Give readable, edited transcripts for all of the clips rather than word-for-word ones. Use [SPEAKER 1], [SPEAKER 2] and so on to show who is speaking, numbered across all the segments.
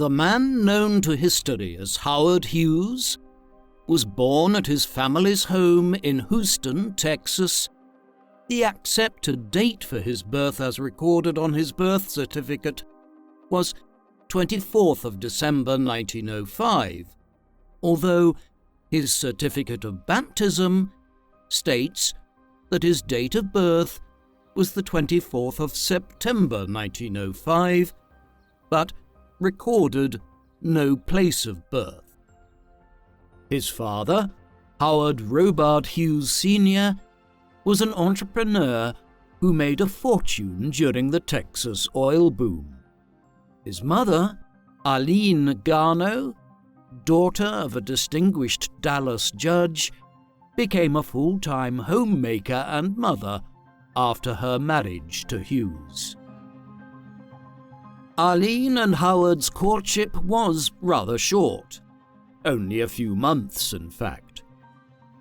[SPEAKER 1] The man known to history as Howard Hughes was born at his family's home in Houston, Texas. The accepted date for his birth as recorded on his birth certificate was 24th of December 1905, although his certificate of baptism states that his date of birth was the 24th of September 1905, but recorded no place of birth. His father, Howard Robart Hughes Sr., was an entrepreneur who made a fortune during the Texas oil boom. His mother, Arlene Garno, daughter of a distinguished Dallas judge, became a full-time homemaker and mother after her marriage to Hughes. Arlene and Howard's courtship was rather short, only a few months in fact.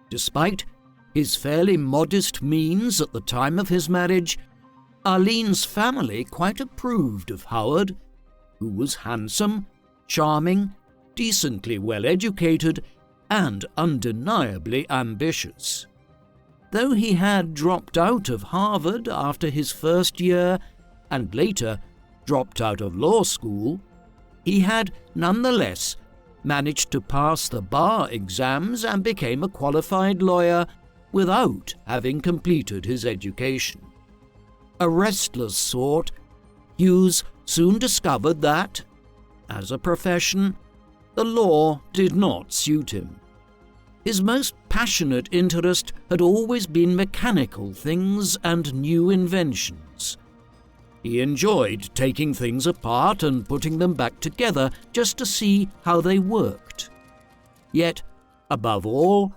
[SPEAKER 1] Despite his fairly modest means at the time of his marriage, Arlene's family quite approved of Howard, who was handsome, charming, decently well-educated, and undeniably ambitious. Though he had dropped out of Harvard after his first year and later dropped out of law school, he had nonetheless managed to pass the bar exams and became a qualified lawyer without having completed his education. A restless sort, Hughes soon discovered that, as a profession, the law did not suit him. His most passionate interest had always been mechanical things and new inventions. He enjoyed taking things apart and putting them back together just to see how they worked. Yet, above all,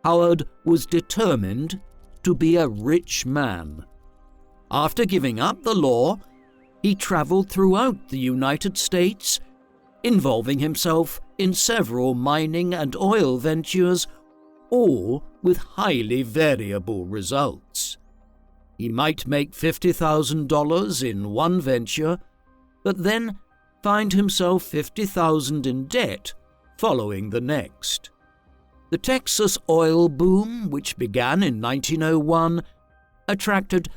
[SPEAKER 1] Howard was determined to be a rich man. After giving up the law, he traveled throughout the United States, involving himself in several mining and oil ventures, all with highly variable results. He might make $50,000 in one venture, but then find himself $50,000 in debt following the next. The Texas oil boom, which began in 1901, attracted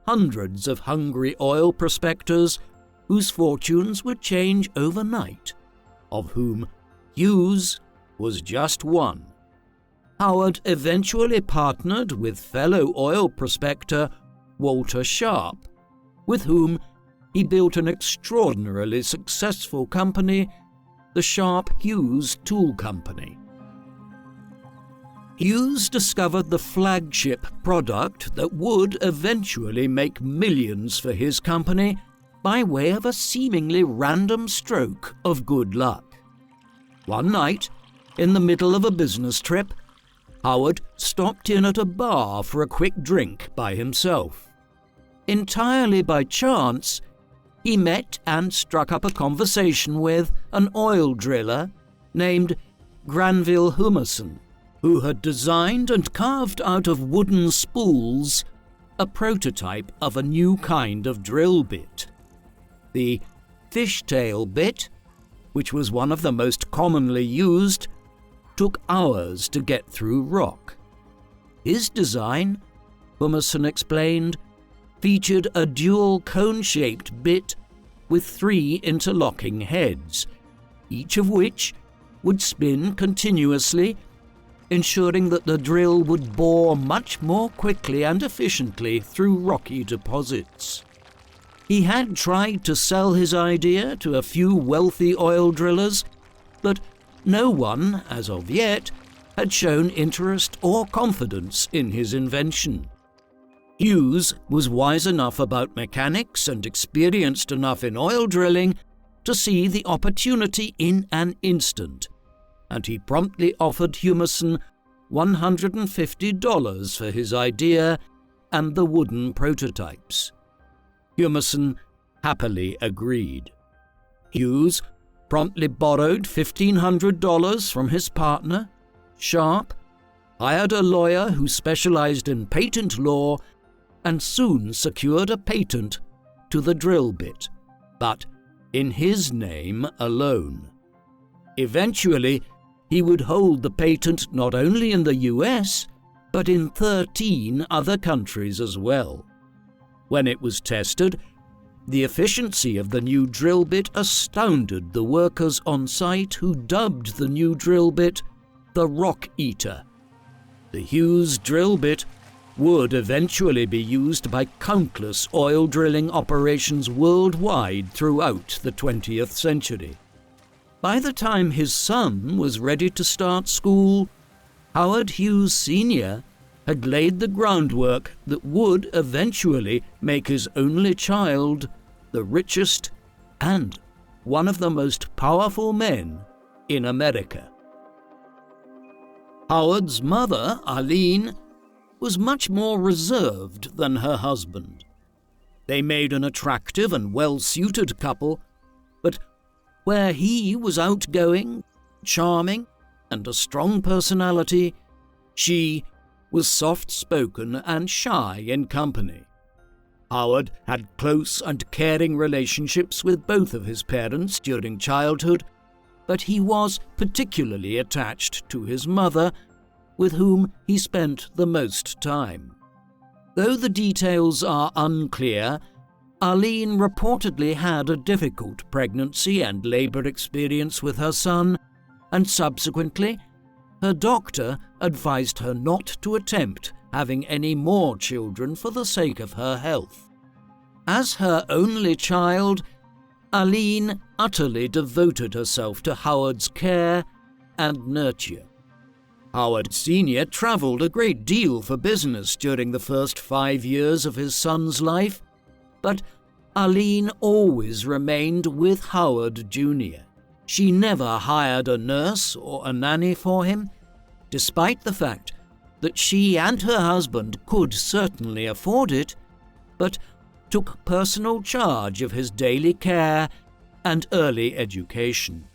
[SPEAKER 1] hundreds of hungry oil prospectors whose fortunes would change overnight, of whom Hughes was just one. Howard eventually partnered with fellow oil prospector Walter Sharp, with whom he built an extraordinarily successful company, the Sharp-Hughes Tool Company. Hughes discovered the flagship product that would eventually make millions for his company by way of a seemingly random stroke of good luck. One night, in the middle of a business trip, Howard stopped in at a bar for a quick drink by himself. Entirely by chance, he met and struck up a conversation with an oil driller named Granville Humerson, who had designed and carved out of wooden spools a prototype of a new kind of drill bit. The fishtail bit, which was one of the most commonly used, took hours to get through rock. His design, Humerson explained, featured a dual cone-shaped bit with 3 interlocking heads, each of which would spin continuously, ensuring that the drill would bore much more quickly and efficiently through rocky deposits. He had tried to sell his idea to a few wealthy oil drillers, but no one, as of yet, had shown interest or confidence in his invention. Hughes was wise enough about mechanics and experienced enough in oil drilling to see the opportunity in an instant, and he promptly offered Humerson $150 for his idea and the wooden prototypes. Humerson happily agreed. Hughes promptly borrowed $1,500 from his partner, Sharp, hired a lawyer who specialized in patent law, and soon secured a patent to the drill bit. But in his name alone. Eventually, he would hold the patent not only in the US, but in 13 other countries as well. When it was tested, the efficiency of the new drill bit astounded the workers on site, who dubbed the new drill bit the Rock Eater. The Hughes drill bit would eventually be used by countless oil drilling operations worldwide throughout the 20th century. By the time his son was ready to start school, Howard Hughes Sr. had laid the groundwork that would eventually make his only child the richest and one of the most powerful men in America. Howard's mother, Arlene, was much more reserved than her husband. They made an attractive and well-suited couple, but where he was outgoing, charming, and a strong personality, she was soft-spoken and shy in company. Howard had close and caring relationships with both of his parents during childhood, but he was particularly attached to his mother, with whom he spent the most time. Though the details are unclear, Arlene reportedly had a difficult pregnancy and labor experience with her son, and subsequently, her doctor advised her not to attempt having any more children for the sake of her health. As her only child, Arlene utterly devoted herself to Howard's care and nurture. Howard Sr. traveled a great deal for business during the first 5 years of his son's life, but Arlene always remained with Howard Jr. She never hired a nurse or a nanny for him, despite the fact that she and her husband could certainly afford it, but took personal charge of his daily care and early education.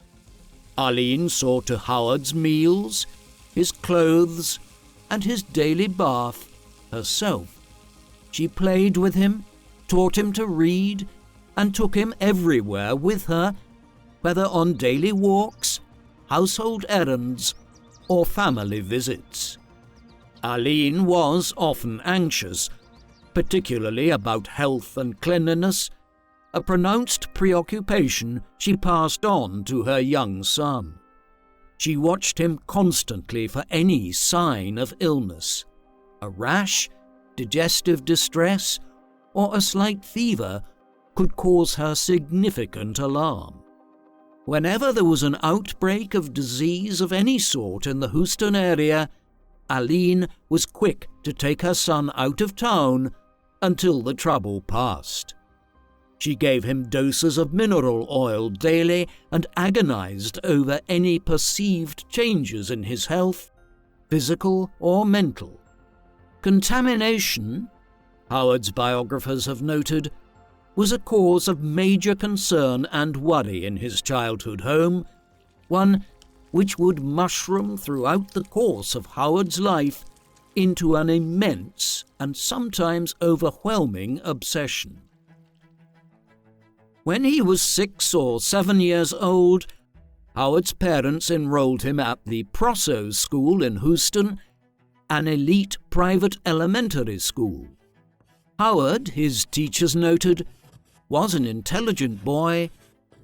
[SPEAKER 1] Arlene saw to Howard's meals, his clothes, and his daily bath herself. She played with him, taught him to read, and took him everywhere with her, whether on daily walks, household errands, or family visits. Arlene was often anxious, particularly about health and cleanliness, a pronounced preoccupation she passed on to her young son. She watched him constantly for any sign of illness. A rash, digestive distress, or a slight fever could cause her significant alarm. Whenever there was an outbreak of disease of any sort in the Houston area, Arlene was quick to take her son out of town until the trouble passed. She gave him doses of mineral oil daily and agonized over any perceived changes in his health, physical or mental. Contamination, Howard's biographers have noted, was a cause of major concern and worry in his childhood home, one which would mushroom throughout the course of Howard's life into an immense and sometimes overwhelming obsession. When he was 6 or 7 years old, Howard's parents enrolled him at the Prosso School in Houston, an elite private elementary school. Howard, his teachers noted, was an intelligent boy,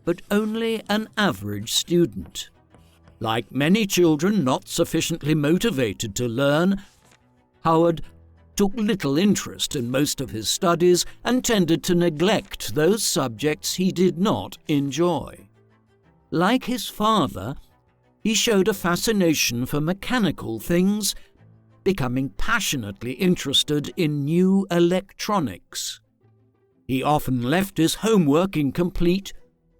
[SPEAKER 1] but only an average student. Like many children not sufficiently motivated to learn, Howard took little interest in most of his studies and tended to neglect those subjects he did not enjoy. Like his father, he showed a fascination for mechanical things, becoming passionately interested in new electronics. He often left his homework incomplete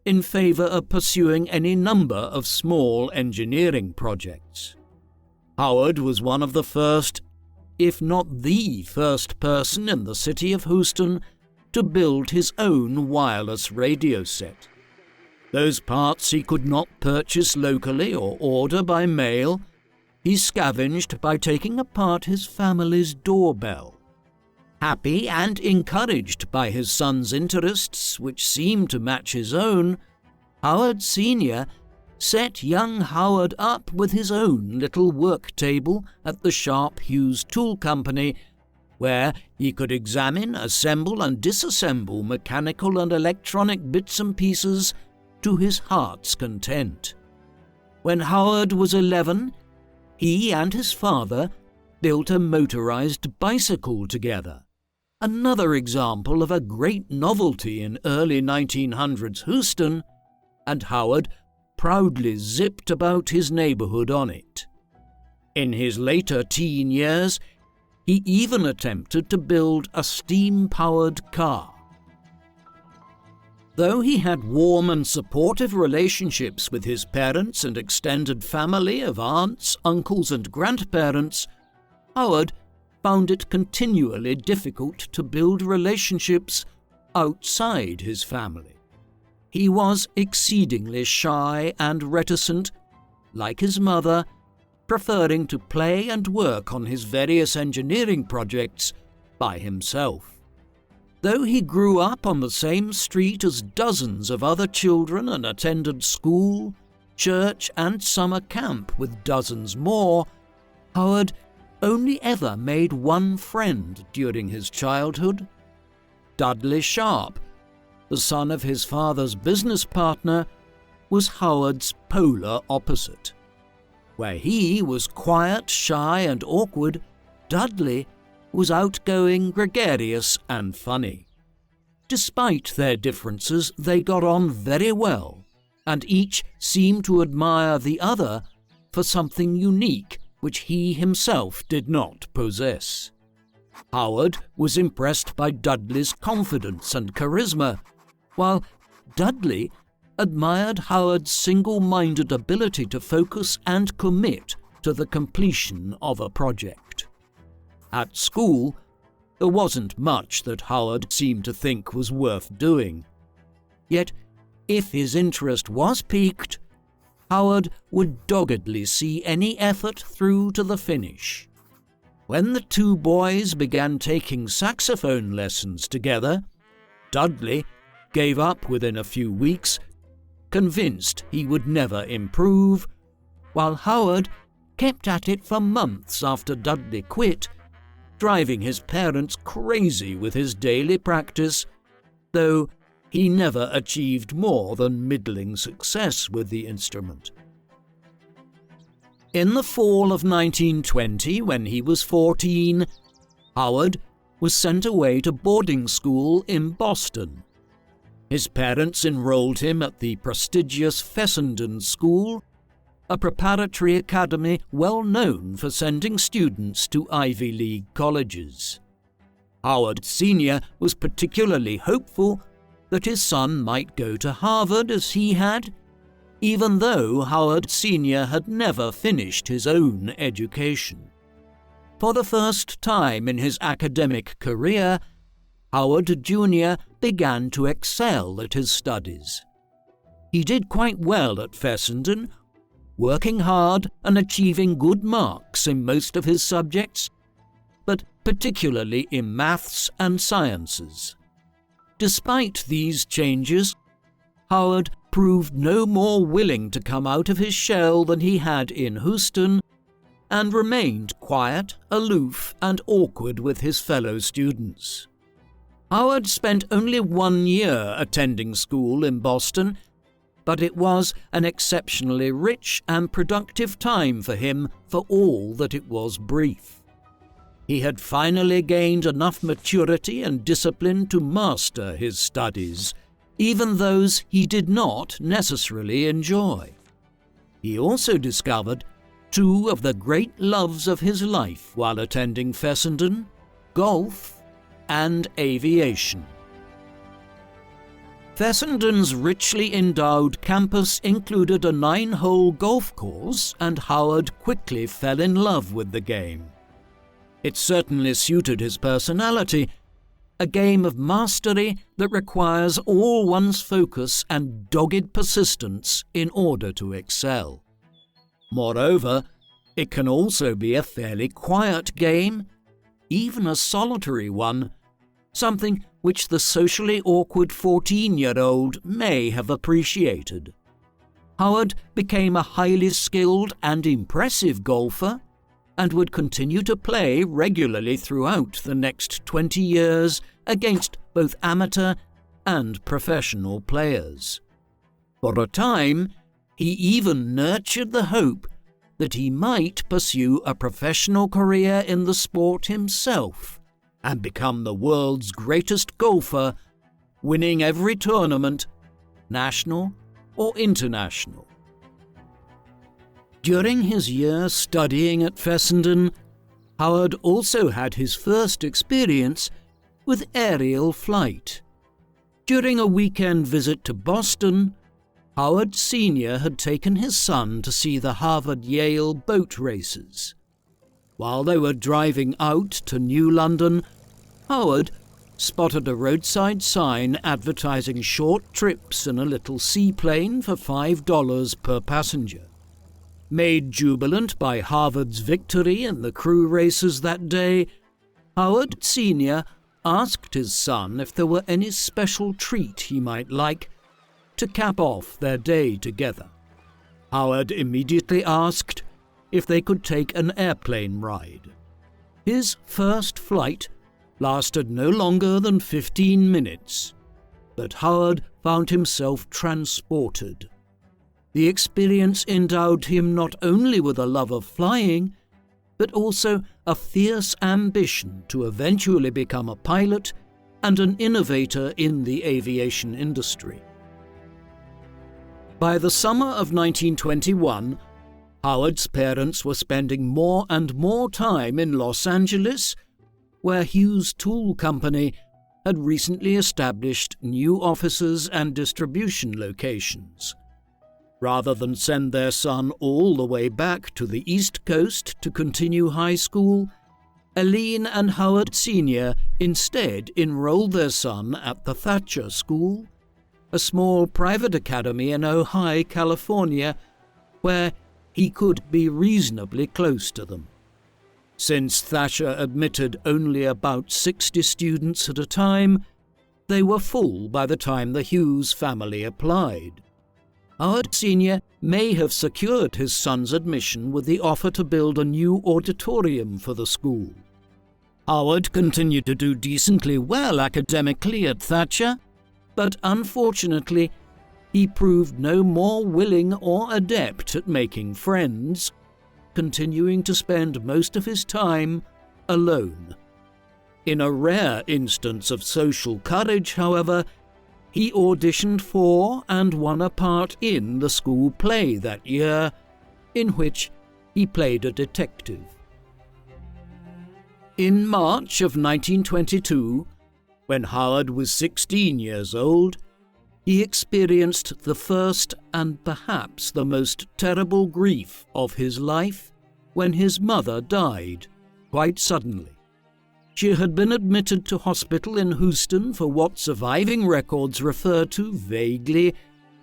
[SPEAKER 1] in favor of pursuing any number of small engineering projects. Howard was one of the first, if not the first person in the city of Houston to build his own wireless radio set. Those parts he could not purchase locally or order by mail, he scavenged by taking apart his family's doorbell. Happy and encouraged by his son's interests, which seemed to match his own, Howard Sr. set young Howard up with his own little work table at the Sharp Hughes Tool Company, where he could examine, assemble and disassemble mechanical and electronic bits and pieces to his heart's content. When Howard was 11, he and his father built a motorized bicycle together, another example of a great novelty in early 1900s Houston, and Howard proudly zipped about his neighborhood on it. In his later teen years, he even attempted to build a steam-powered car. Though he had warm and supportive relationships with his parents and extended family of aunts, uncles and grandparents, Howard found it continually difficult to build relationships outside his family. He was exceedingly shy and reticent, like his mother, preferring to play and work on his various engineering projects by himself. Though he grew up on the same street as dozens of other children and attended school, church and summer camp with dozens more, Howard only ever made one friend during his childhood. Dudley Sharp, the son of his father's business partner, was Howard's polar opposite. Where he was quiet, shy and awkward, Dudley was outgoing, gregarious and funny. Despite their differences, they got on very well, and each seemed to admire the other for something unique which he himself did not possess. Howard was impressed by Dudley's confidence and charisma, while Dudley admired Howard's single-minded ability to focus and commit to the completion of a project. At school, there wasn't much that Howard seemed to think was worth doing. Yet, if his interest was piqued, Howard would doggedly see any effort through to the finish. When the two boys began taking saxophone lessons together, Dudley gave up within a few weeks, convinced he would never improve, while Howard kept at it for months after Dudley quit, driving his parents crazy with his daily practice, though he never achieved more than middling success with the instrument. In the fall of 1920, when he was 14, Howard was sent away to boarding school in Boston. His parents enrolled him at the prestigious Fessenden School, a preparatory academy well known for sending students to Ivy League colleges. Howard Sr. was particularly hopeful that his son might go to Harvard as he had, even though Howard Sr. had never finished his own education. For the first time in his academic career, Howard Jr. began to excel at his studies. He did quite well at Fessenden, working hard and achieving good marks in most of his subjects, but particularly in maths and sciences. Despite these changes, Howard proved no more willing to come out of his shell than he had in Houston, and remained quiet, aloof, and awkward with his fellow students. Howard spent only 1 year attending school in Boston, but it was an exceptionally rich and productive time for him for all that it was brief. He had finally gained enough maturity and discipline to master his studies, even those he did not necessarily enjoy. He also discovered two of the great loves of his life while attending Fessenden: golf and aviation. Fessenden's richly endowed campus included a 9-hole golf course, and Howard quickly fell in love with the game. It certainly suited his personality, a game of mastery that requires all one's focus and dogged persistence in order to excel. Moreover, it can also be a fairly quiet game, even a solitary one, something which the socially awkward 14-year-old may have appreciated. Howard became a highly skilled and impressive golfer and would continue to play regularly throughout the next 20 years against both amateur and professional players. For a time, he even nurtured the hope that he might pursue a professional career in the sport himself and become the world's greatest golfer, winning every tournament, national or international. During his year studying at Fessenden, Howard also had his first experience with aerial flight. During a weekend visit to Boston, Howard Sr. had taken his son to see the Harvard-Yale boat races. While they were driving out to New London, Howard spotted a roadside sign advertising short trips in a little seaplane for $5 per passenger. Made jubilant by Harvard's victory in the crew races that day, Howard Sr. asked his son if there were any special treat he might like to cap off their day together. Howard immediately asked if they could take an airplane ride. His first flight lasted no longer than 15 minutes, but Howard found himself transported. The experience endowed him not only with a love of flying, but also a fierce ambition to eventually become a pilot and an innovator in the aviation industry. By the summer of 1921, Howard's parents were spending more and more time in Los Angeles, where Hughes Tool Company had recently established new offices and distribution locations. Rather than send their son all the way back to the East Coast to continue high school, Eileen and Howard Sr. instead enrolled their son at the Thatcher School, a small private academy in Ojai, California, where he could be reasonably close to them. Since Thatcher admitted only about 60 students at a time, they were full by the time the Hughes family applied. Howard Sr. may have secured his son's admission with the offer to build a new auditorium for the school. Howard continued to do decently well academically at Thatcher, but unfortunately, he proved no more willing or adept at making friends, continuing to spend most of his time alone. In a rare instance of social courage, however, he auditioned for and won a part in the school play that year, in which he played a detective. In March of 1922, when Howard was 16 years old, he experienced the first and perhaps the most terrible grief of his life when his mother died, quite suddenly. She had been admitted to hospital in Houston for what surviving records refer to vaguely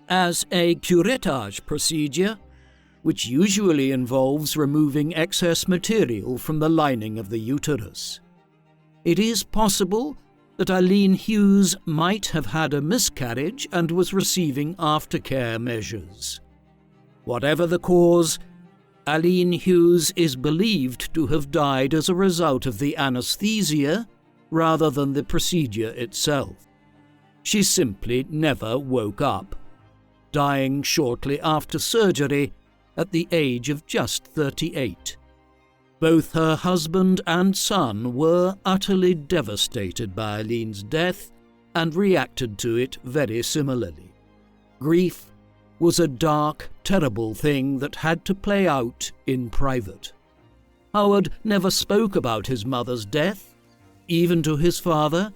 [SPEAKER 1] as a curettage procedure, which usually involves removing excess material from the lining of the uterus. It is possible that Eileen Hughes might have had a miscarriage and was receiving aftercare measures. Whatever the cause, Eileen Hughes is believed to have died as a result of the anesthesia rather than the procedure itself. She simply never woke up, dying shortly after surgery at the age of just 38. Both her husband and son were utterly devastated by Eileen's death and reacted to it very similarly. Grief was a dark, terrible thing that had to play out in private. Howard never spoke about his mother's death, even to his father,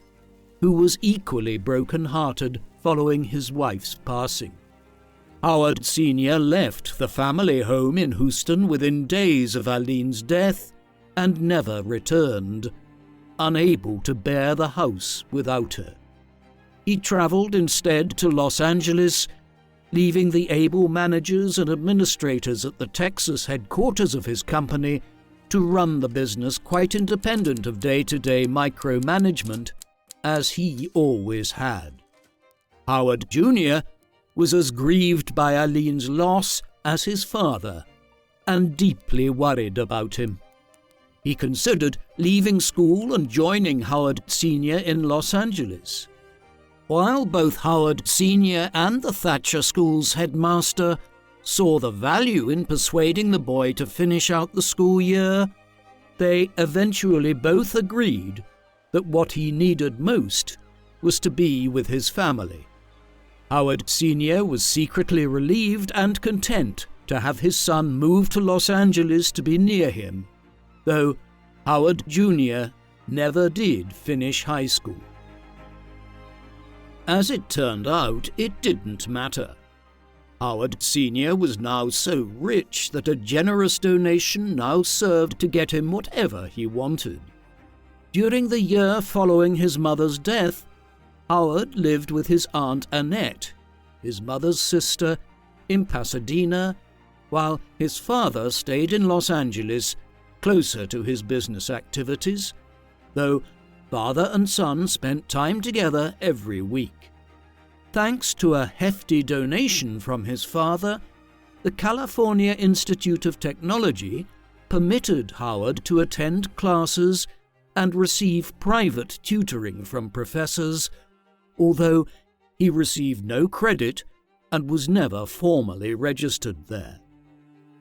[SPEAKER 1] who was equally broken-hearted following his wife's passing. Howard Sr. left the family home in Houston within days of Eileen's death and never returned, unable to bear the house without her. He traveled instead to Los Angeles, leaving the able managers and administrators at the Texas headquarters of his company to run the business quite independent of day-to-day micromanagement, as he always had. Howard Jr. was as grieved by Eileen's loss as his father, and deeply worried about him. He considered leaving school and joining Howard Sr. in Los Angeles. While both Howard Sr. and the Thatcher School's headmaster saw the value in persuading the boy to finish out the school year, they eventually both agreed that what he needed most was to be with his family. Howard Sr. was secretly relieved and content to have his son move to Los Angeles to be near him, though Howard Jr. never did finish high school. As it turned out, it didn't matter. Howard Sr. was now so rich that a generous donation now served to get him whatever he wanted. During the year following his mother's death, Howard lived with his Aunt Annette, his mother's sister, in Pasadena, while his father stayed in Los Angeles, closer to his business activities, though father and son spent time together every week. Thanks to a hefty donation from his father, the California Institute of Technology permitted Howard to attend classes and receive private tutoring from professors, although he received no credit and was never formally registered there.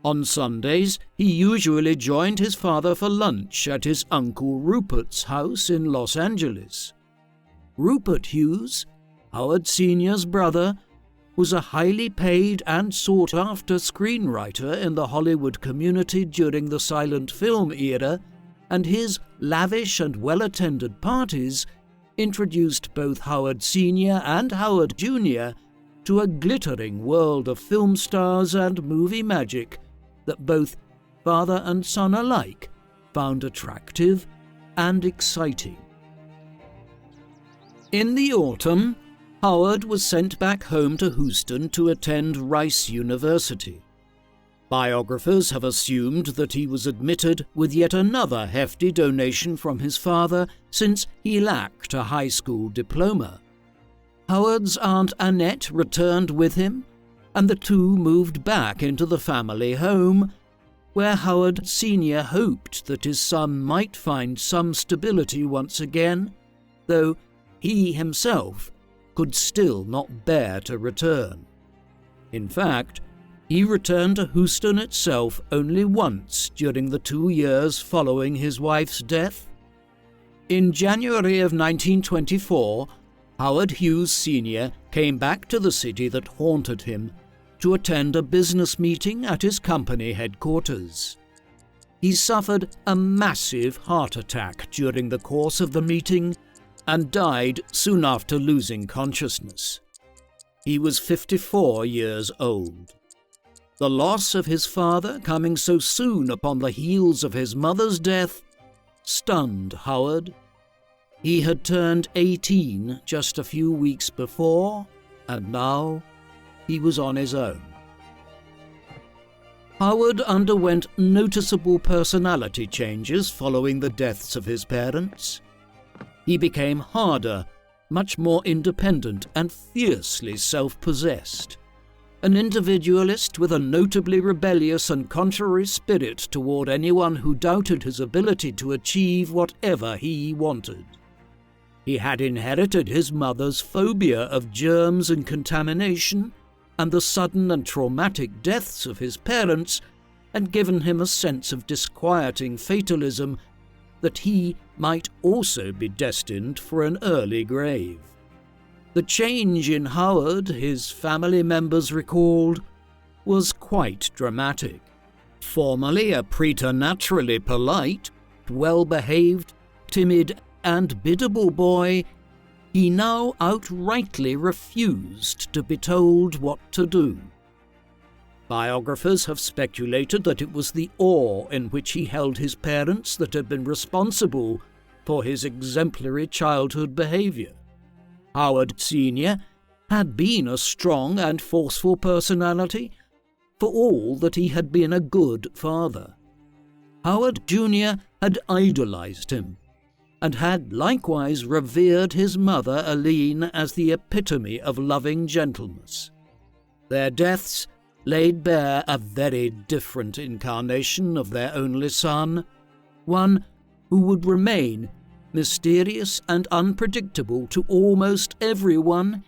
[SPEAKER 1] On Sundays, he usually joined his father for lunch at his Uncle Rupert's house in Los Angeles. Rupert Hughes, Howard Sr.'s brother, was a highly paid and sought-after screenwriter in the Hollywood community during the silent film era, and his lavish and well-attended parties introduced both Howard Sr. and Howard Jr. to a glittering world of film stars and movie magic that both father and son alike found attractive and exciting. In the autumn, Howard was sent back home to Houston to attend Rice University. Biographers have assumed that he was admitted with yet another hefty donation from his father, since he lacked a high school diploma. Howard's Aunt Annette returned with him, and the two moved back into the family home, where Howard Sr. hoped that his son might find some stability once again, though he himself could still not bear to return. In fact, he returned to Houston itself only once during the 2 years following his wife's death. In January of 1924, Howard Hughes Sr. came back to the city that haunted him to attend a business meeting at his company headquarters. He suffered a massive heart attack during the course of the meeting and died soon after losing consciousness. He was 54 years old. The loss of his father, coming so soon upon the heels of his mother's death, stunned Howard. He had turned 18 just a few weeks before, and now he was on his own. Howard underwent noticeable personality changes following the deaths of his parents. He became harder, much more independent, and fiercely self-possessed. An individualist with a notably rebellious and contrary spirit toward anyone who doubted his ability to achieve whatever he wanted. He had inherited his mother's phobia of germs and contamination, and the sudden and traumatic deaths of his parents had given him a sense of disquieting fatalism that he might also be destined for an early grave. The change in Howard, his family members recalled, was quite dramatic. Formerly a preternaturally polite, well-behaved, timid, and biddable boy, he now outrightly refused to be told what to do. Biographers have speculated that it was the awe in which he held his parents that had been responsible for his exemplary childhood behavior. Howard Sr. had been a strong and forceful personality, for all that he had been a good father. Howard Jr. had idolized him, and had likewise revered his mother Aline as the epitome of loving gentleness. Their deaths laid bare a very different incarnation of their only son, one who would remain mysterious and unpredictable to almost everyone,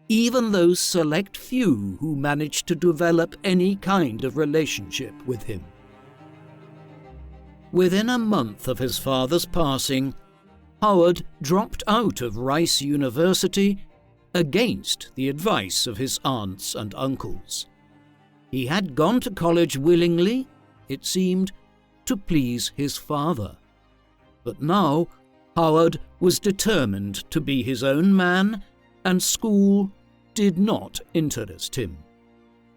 [SPEAKER 1] even those select few who managed to develop any kind of relationship with him. Within a month of his father's passing, Howard dropped out of Rice University against the advice of his aunts and uncles. He had gone to college willingly, it seemed, to please his father. But now Howard was determined to be his own man, and school did not interest him.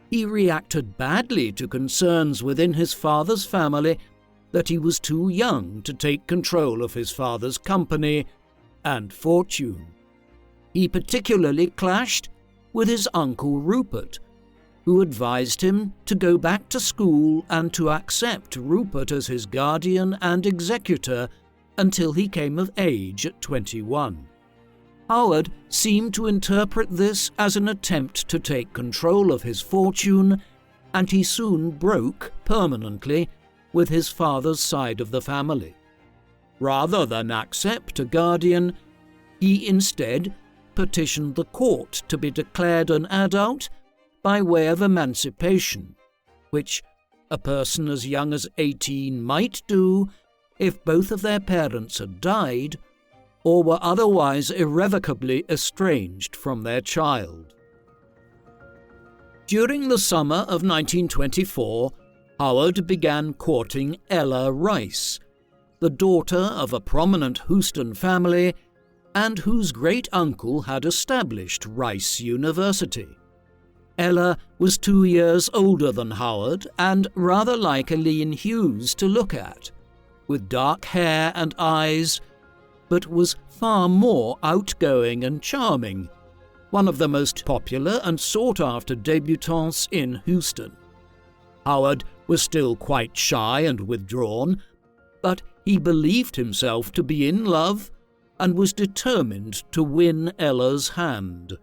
[SPEAKER 1] He reacted badly to concerns within his father's family that he was too young to take control of his father's company and fortune. He particularly clashed with his uncle Rupert, who advised him to go back to school and to accept Rupert as his guardian and executor until he came of age at 21. Howard seemed to interpret this as an attempt to take control of his fortune, and he soon broke permanently with his father's side of the family. Rather than accept a guardian, he instead petitioned the court to be declared an adult by way of emancipation, which a person as young as 18 might do if both of their parents had died or were otherwise irrevocably estranged from their child. During the summer of 1924, Howard began courting Ella Rice, the daughter of a prominent Houston family and whose great-uncle had established Rice University. Ella was 2 years older than Howard and rather like Aline Hughes to look at, with dark hair and eyes, but was far more outgoing and charming, one of the most popular and sought-after debutantes in Houston. Howard was still quite shy and withdrawn, but he believed himself to be in love and was determined to win Ella's hand.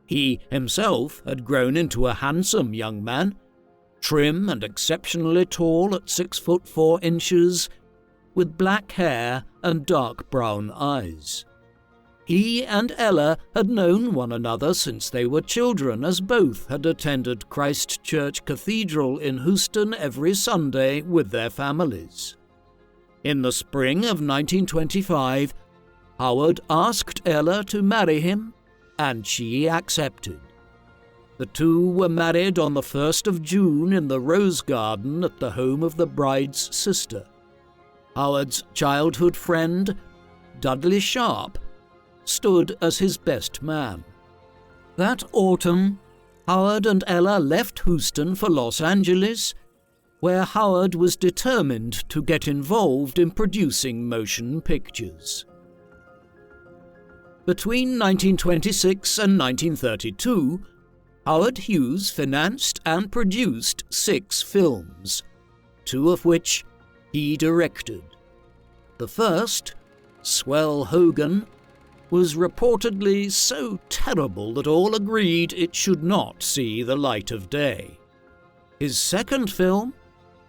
[SPEAKER 1] He himself had grown into a handsome young man, trim and exceptionally tall at 6'4", with black hair and dark brown eyes. He and Ella had known one another since they were children, as both had attended Christ Church Cathedral in Houston every Sunday with their families. In the spring of 1925, Howard asked Ella to marry him, and she accepted. The two were married on the 1st of June in the Rose Garden at the home of the bride's sister. Howard's childhood friend, Dudley Sharp, stood as his best man. That autumn, Howard and Ella left Houston for Los Angeles, where Howard was determined to get involved in producing motion pictures. Between 1926 and 1932, Howard Hughes financed and produced 6 films, 2 of which he directed. The first, Swell Hogan, was reportedly so terrible that all agreed it should not see the light of day. His second film,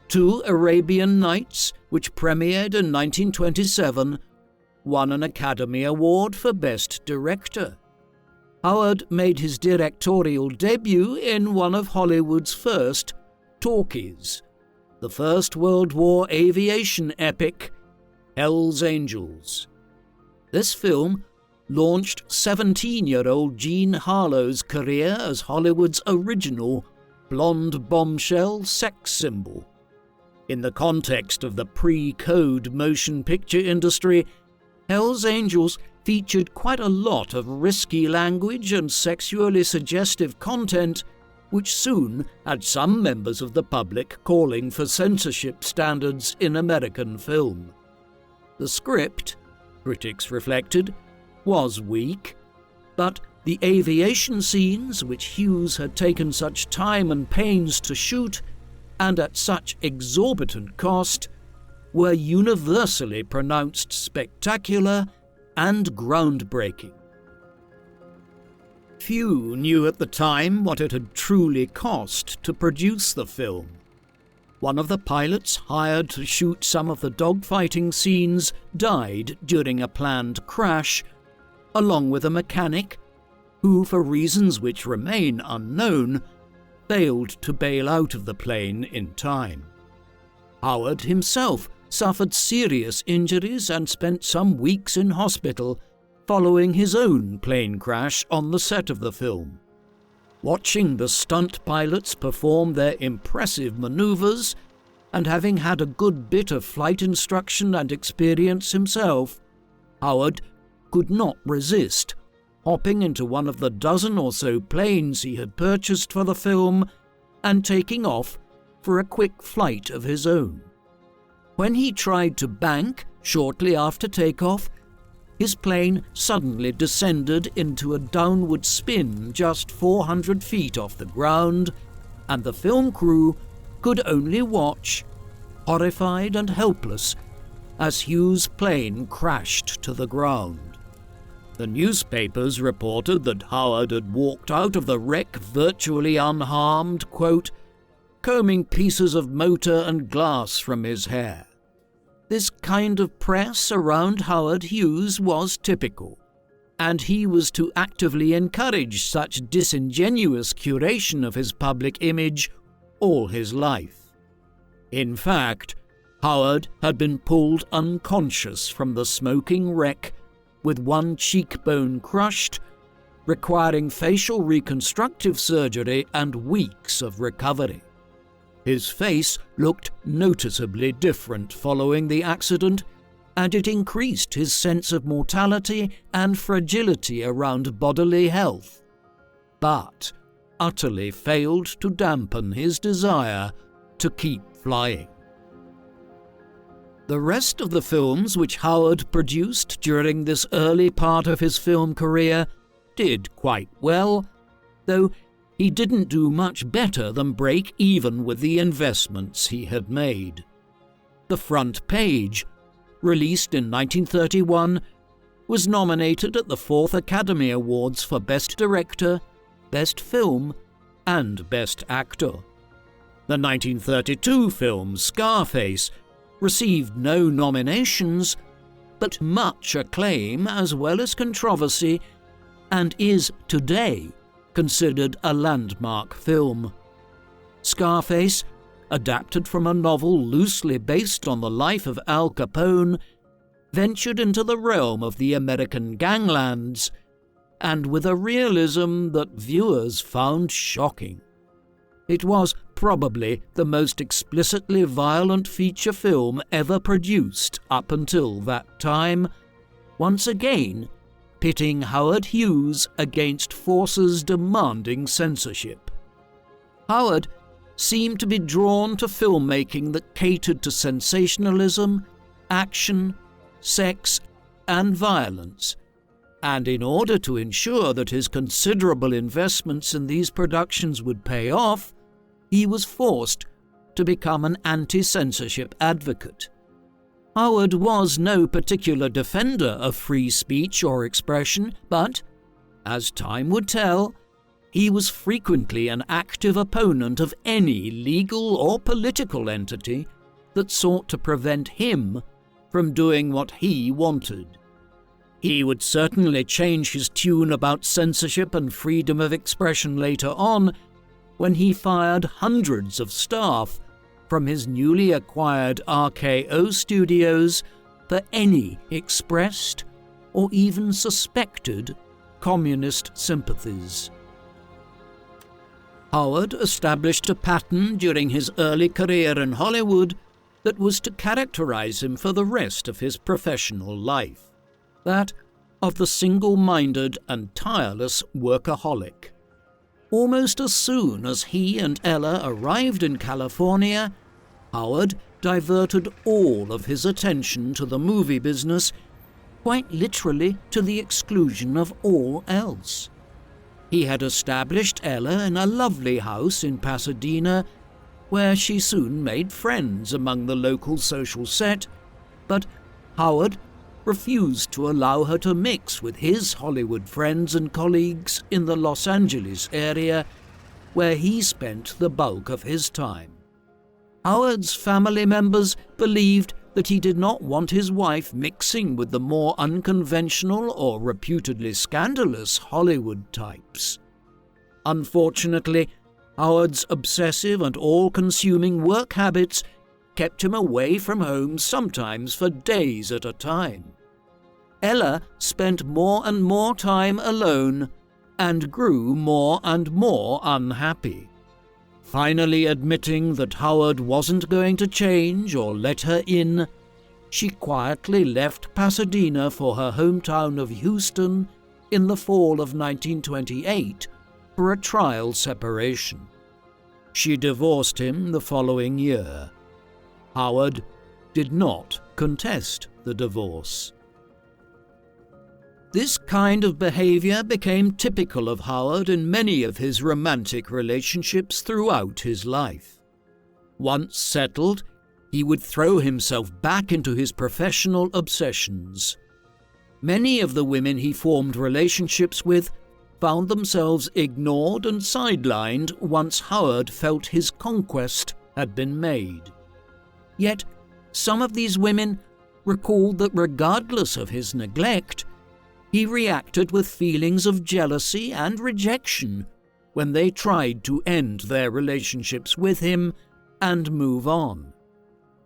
[SPEAKER 1] 2 Arabian Nights, which premiered in 1927, won an Academy Award for Best Director. Howard made his directorial debut in one of Hollywood's first talkies, the First World War aviation epic, Hell's Angels. This film launched 17-year-old Jean Harlow's career as Hollywood's original blonde bombshell sex symbol. In the context of the pre-code motion picture industry, Hell's Angels featured quite a lot of risky language and sexually suggestive content, which soon had some members of the public calling for censorship standards in American film. The script, critics reflected, was weak, but the aviation scenes, which Hughes had taken such time and pains to shoot, and at such exorbitant cost, were universally pronounced spectacular and groundbreaking. Few knew at the time what it had truly cost to produce the film. One of the pilots hired to shoot some of the dogfighting scenes died during a planned crash, along with a mechanic who, for reasons which remain unknown, failed to bail out of the plane in time. Howard himself suffered serious injuries and spent some weeks in hospital following his own plane crash on the set of the film. Watching the stunt pilots perform their impressive maneuvers, and having had a good bit of flight instruction and experience himself, Howard could not resist hopping into one of the dozen or so planes he had purchased for the film and taking off for a quick flight of his own. When he tried to bank shortly after takeoff, his plane suddenly descended into a downward spin just 400 feet off the ground, and the film crew could only watch, horrified and helpless, as Hughes' plane crashed to the ground. The newspapers reported that Howard had walked out of the wreck virtually unharmed, quote, combing pieces of motor and glass from his hair. This kind of press around Howard Hughes was typical, and he was to actively encourage such disingenuous curation of his public image all his life. In fact, Howard had been pulled unconscious from the smoking wreck with one cheekbone crushed, requiring facial reconstructive surgery and weeks of recovery. His face looked noticeably different following the accident, and it increased his sense of mortality and fragility around bodily health, but utterly failed to dampen his desire to keep flying. The rest of the films which Howard produced during this early part of his film career did quite well, though he didn't do much better than break even with the investments he had made. The Front Page, released in 1931, was nominated at the 4th Academy Awards for Best Director, Best Film, and Best Actor. The 1932 film Scarface received no nominations, but much acclaim as well as controversy, and is today considered a landmark film. Scarface, adapted from a novel loosely based on the life of Al Capone, ventured into the realm of the American ganglands, and with a realism that viewers found shocking. It was probably the most explicitly violent feature film ever produced up until that time, once again pitting Howard Hughes against forces demanding censorship. Howard seemed to be drawn to filmmaking that catered to sensationalism, action, sex, and violence, and in order to ensure that his considerable investments in these productions would pay off, he was forced to become an anti-censorship advocate. Howard was no particular defender of free speech or expression, but, as time would tell, he was frequently an active opponent of any legal or political entity that sought to prevent him from doing what he wanted. He would certainly change his tune about censorship and freedom of expression later on, when he fired hundreds of staff from his newly acquired RKO studios for any expressed or even suspected communist sympathies. Howard established a pattern during his early career in Hollywood that was to characterize him for the rest of his professional life, that of the single-minded and tireless workaholic. Almost as soon as he and Ella arrived in California, Howard diverted all of his attention to the movie business, quite literally to the exclusion of all else. He had established Ella in a lovely house in Pasadena, where she soon made friends among the local social set, but Howard refused to allow her to mix with his Hollywood friends and colleagues in the Los Angeles area, where he spent the bulk of his time. Howard's family members believed that he did not want his wife mixing with the more unconventional or reputedly scandalous Hollywood types. Unfortunately, Howard's obsessive and all-consuming work habits kept him away from home sometimes for days at a time. Ella spent more and more time alone and grew more and more unhappy. Finally admitting that Howard wasn't going to change or let her in, she quietly left Pasadena for her hometown of Houston in the fall of 1928 for a trial separation. She divorced him the following year. Howard did not contest the divorce. This kind of behavior became typical of Howard in many of his romantic relationships throughout his life. Once settled, he would throw himself back into his professional obsessions. Many of the women he formed relationships with found themselves ignored and sidelined once Howard felt his conquest had been made. Yet, some of these women recalled that regardless of his neglect, he reacted with feelings of jealousy and rejection when they tried to end their relationships with him and move on.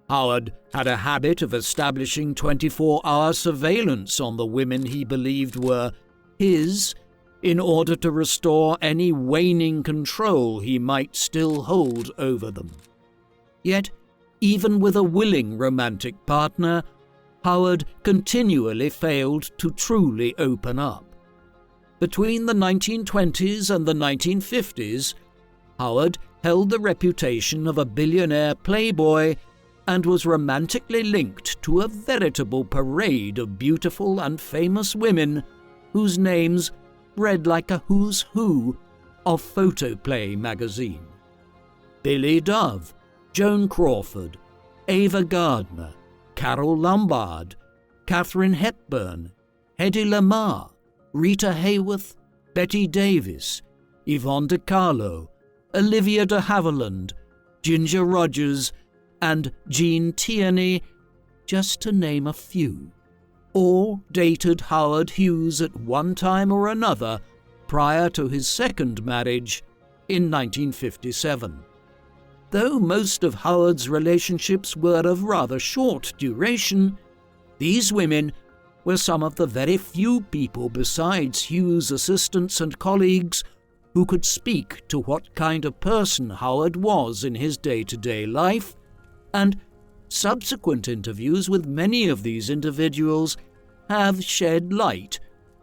[SPEAKER 1] Howard had a habit of establishing 24-hour surveillance on the women he believed were his in order to restore any waning control he might still hold over them. Yet, even with a willing romantic partner, Howard continually failed to truly open up. Between the 1920s and the 1950s, Howard held the reputation of a billionaire playboy and was romantically linked to a veritable parade of beautiful and famous women whose names read like a who's who of Photoplay magazine. Billy Dove, Joan Crawford, Ava Gardner, Carole Lombard, Katharine Hepburn, Hedy Lamarr, Rita Hayworth, Betty Davis, Yvonne De Carlo, Olivia de Havilland, Ginger Rogers, and Jean Tierney, just to name a few. All dated Howard Hughes at one time or another prior to his second marriage in 1957. Though most of Howard's relationships were of rather short duration, these women were some of the very few people besides Hughes' assistants and colleagues who could speak to what kind of person Howard was in his day-to-day life, and subsequent interviews with many of these individuals have shed light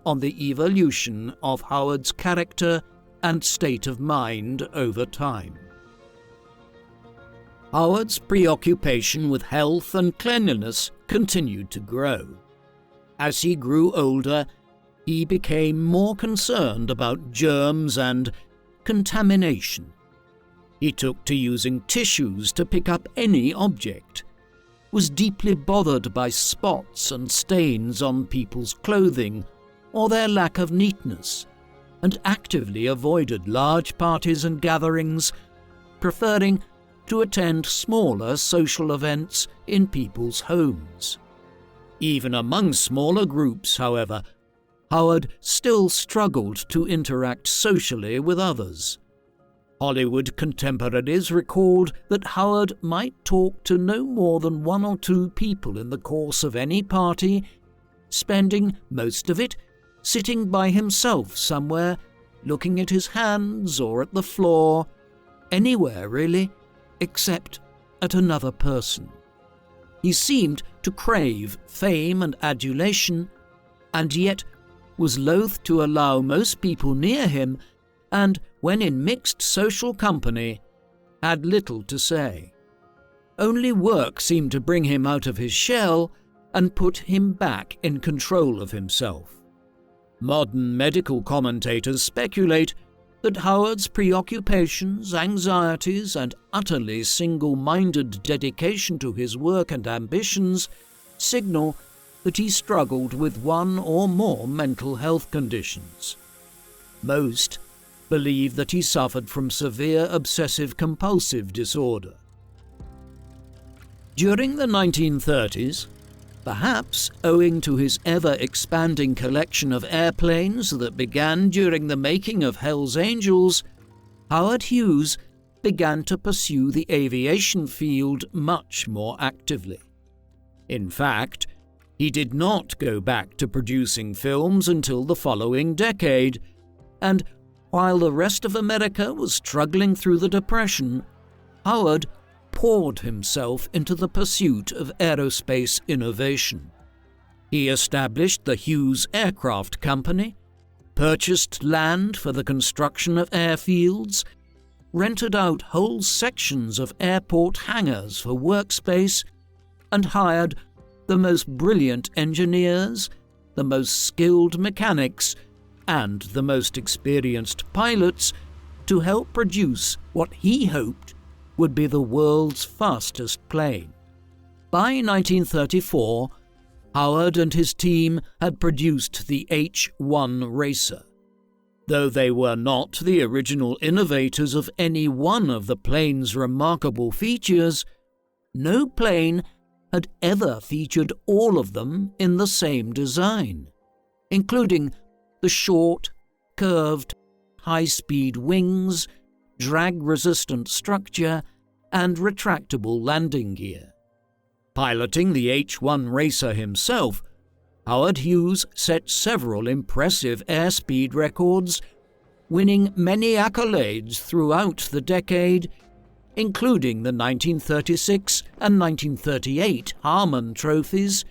[SPEAKER 1] on the evolution of Howard's character and state of mind over time. Howard's preoccupation with health and cleanliness continued to grow. As he grew older, he became more concerned about germs and contamination. He took to using tissues to pick up any object, was deeply bothered by spots and stains on people's clothing or their lack of neatness, and actively avoided large parties and gatherings, preferring to attend smaller social events in people's homes. Even among smaller groups, however, Howard still struggled to interact socially with others. Hollywood contemporaries recalled that Howard might talk to no more than one or two people in the course of any party, spending most of it sitting by himself somewhere, looking at his hands or at the floor, anywhere really, except at another person. He seemed to crave fame and adulation, and yet was loath to allow most people near him, and, when in mixed social company, had little to say. Only work seemed to bring him out of his shell and put him back in control of himself. Modern medical commentators speculate that Howard's preoccupations, anxieties, and utterly single-minded dedication to his work and ambitions signal that he struggled with one or more mental health conditions. Most believe that he suffered from severe obsessive-compulsive disorder. During the 1930s, perhaps owing to his ever-expanding collection of airplanes that began during the making of Hell's Angels, Howard Hughes began to pursue the aviation field much more actively. In fact, he did not go back to producing films until the following decade, and while the rest of America was struggling through the Depression, Howard poured himself into the pursuit of aerospace innovation. He established the Hughes Aircraft Company, purchased land for the construction of airfields, rented out whole sections of airport hangars for workspace, and hired the most brilliant engineers, the most skilled mechanics, and the most experienced pilots to help produce what he hoped would be the world's fastest plane. By 1934, Howard and his team had produced the H-1 Racer. Though they were not the original innovators of any one of the plane's remarkable features, no plane had ever featured all of them in the same design, including the short, curved, high-speed wings, drag-resistant structure, and retractable landing gear. Piloting the H-1 Racer himself, Howard Hughes set several impressive airspeed records, winning many accolades throughout the decade, including the 1936 and 1938 Harmon Trophies,